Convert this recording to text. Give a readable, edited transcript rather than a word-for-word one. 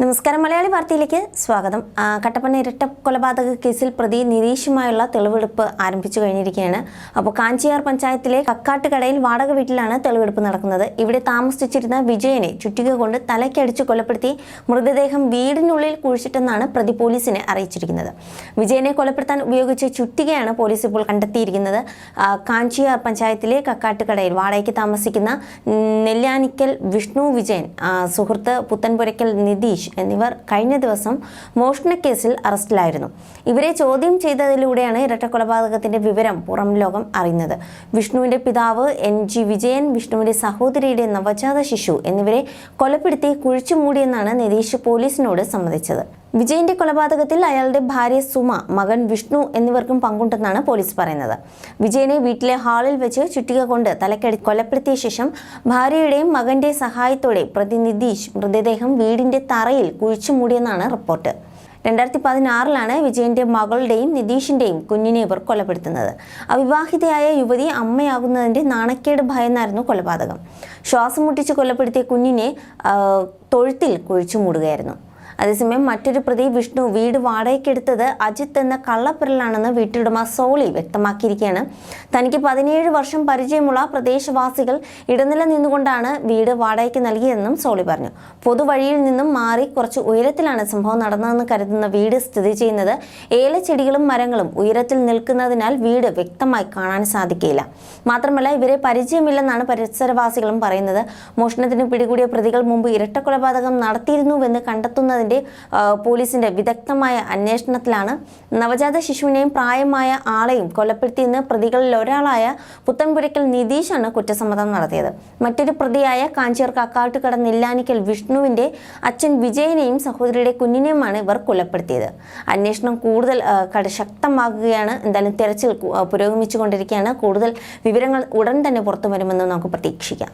നമസ്കാരം. മലയാളി വാർത്തയിലേക്ക് സ്വാഗതം. കട്ടപ്പന ഇരട്ട കൊലപാതക കേസിൽ പ്രതി നിതീഷുമായുള്ള തെളിവെടുപ്പ് ആരംഭിച്ചു കഴിഞ്ഞിരിക്കുകയാണ്. അപ്പോൾ കാഞ്ചിയാർ പഞ്ചായത്തിലെ കക്കാട്ടുകടയിൽ വാടക വീട്ടിലാണ് തെളിവെടുപ്പ് നടക്കുന്നത്. ഇവിടെ താമസിച്ചിരുന്ന വിജയനെ ചുറ്റിക കൊണ്ട് തലയ്ക്കടിച്ച് കൊലപ്പെടുത്തി മൃതദേഹം വീടിനുള്ളിൽ കുഴിച്ചിട്ടെന്നാണ് പ്രതി പോലീസിനെ അറിയിച്ചിരിക്കുന്നത്. വിജയനെ കൊലപ്പെടുത്താൻ ഉപയോഗിച്ച ചുറ്റികയാണ് പോലീസ് ഇപ്പോൾ കണ്ടെത്തിയിരിക്കുന്നത്. കാഞ്ചിയാർ പഞ്ചായത്തിലെ കക്കാട്ടുകടയിൽ വാടകയ്ക്ക് താമസിക്കുന്ന നെല്യാനിക്കൽ വിഷ്ണു വിജയൻ, സുഹൃത്ത് പുത്തൻപുരയ്ക്കൽ നിതീഷ് എന്നിവർ കഴിഞ്ഞ ദിവസം മോഷണക്കേസിൽ അറസ്റ്റിലായിരുന്നു. ഇവരെ ചോദ്യം ചെയ്തതിലൂടെയാണ് ഇരട്ടക്കൊലപാതകത്തിന്റെ വിവരം പുറം ലോകം അറിയുന്നത്. വിഷ്ണുവിന്റെ പിതാവ് NG വിജയൻ, വിഷ്ണുവിന്റെ സഹോദരിയുടെ നവജാത ശിശു എന്നിവരെ കൊലപ്പെടുത്തി കുഴിച്ചുമൂടിയെന്നാണ് നിതീഷ് പോലീസിനോട് സമ്മതിച്ചത്. വിജയന്റെ കൊലപാതകത്തിൽ അയാളുടെ ഭാര്യ സുമ, മകൻ വിഷ്ണു എന്നിവർക്കും പങ്കുണ്ടെന്നാണ് പോലീസ് പറയുന്നത്. വിജയനെ വീട്ടിലെ ഹാളിൽ വെച്ച് ചുറ്റിക കൊണ്ട് തലക്കടി കൊലപ്പെടുത്തിയ ശേഷം ഭാര്യയുടെയും മകന്റെ സഹായത്തോടെ പ്രതി നിതീഷ് മൃതദേഹം വീടിന്റെ തറയിൽ കുഴിച്ചുമൂടിയെന്നാണ് റിപ്പോർട്ട്. 2016 വിജയന്റെ മകളുടെയും നിതീഷിന്റെയും കുഞ്ഞിനെ ഇവർ കൊലപ്പെടുത്തുന്നത്. അവിവാഹിതയായ യുവതി അമ്മയാകുന്നതിന്റെ നാണക്കേട് ഭയന്നായിരുന്നു കൊലപാതകം. ശ്വാസം മുട്ടിച്ച് കൊലപ്പെടുത്തിയ കുഞ്ഞിനെ തൊഴുത്തിൽ കുഴിച്ചുമൂടുകയായിരുന്നു. അതേസമയം മറ്റൊരു പ്രതി വിഷ്ണു വീട് വാടകയ്ക്കെടുത്തത് അജിത്ത് എന്ന കള്ളപ്പിരലാണെന്ന് വീട്ടുടമ സോളി വ്യക്തമാക്കിയിരിക്കുകയാണ്. തനിക്ക് 17 വർഷം പരിചയമുള്ള പ്രദേശവാസികൾ ഇടനില നിന്നുകൊണ്ടാണ് വീട് വാടകയ്ക്ക് നൽകിയതെന്നും സോളി പറഞ്ഞു. പൊതുവഴിയിൽ നിന്നും മാറി കുറച്ച് ഉയരത്തിലാണ് സംഭവം നടന്നതെന്ന് കരുതുന്ന വീട് സ്ഥിതി ചെയ്യുന്നത്. ഏലച്ചെടികളും മരങ്ങളും ഉയരത്തിൽ നിൽക്കുന്നതിനാൽ വീട് വ്യക്തമായി കാണാൻ സാധിക്കില്ല. മാത്രമല്ല ഇവരെ പരിചയമില്ലെന്നാണ് പരിസരവാസികളും പറയുന്നത്. മോഷണത്തിന് പിടികൂടിയ പ്രതികൾ മുമ്പ് ഇരട്ടക്കൊലപാതകം നടത്തിയിരുന്നുവെന്ന് കണ്ടെത്തുന്നതിന് പോലീസിന്റെ വിദഗ്ധമായ അന്വേഷണത്തിലാണ്. നവജാത ശിശുവിനെയും പ്രായമായ ആളെയും കൊലപ്പെടുത്തിയെന്ന് പ്രതികളിൽ ഒരാളായ പുത്തൻപുരയ്ക്കൽ നിതീഷാണ് കുറ്റസമ്മതം നടത്തിയത്. മറ്റൊരു പ്രതിയായ കാഞ്ചിയാർ കക്കാട്ടുകട നെല്യാനിക്കൽ വിഷ്ണുവിന്റെ അച്ഛൻ വിജയനെയും സഹോദരിയുടെ കുഞ്ഞിനെയുമാണ് ഇവർ കൊലപ്പെടുത്തിയത്. അന്വേഷണം കൂടുതൽ ശക്തമാകുകയാണ്. എന്തായാലും തെരച്ചിൽ പുരോഗമിച്ചുകൊണ്ടിരിക്കുകയാണ്. കൂടുതൽ വിവരങ്ങൾ ഉടൻ തന്നെ പുറത്തു വരുമെന്ന് നമുക്ക് പ്രതീക്ഷിക്കാം.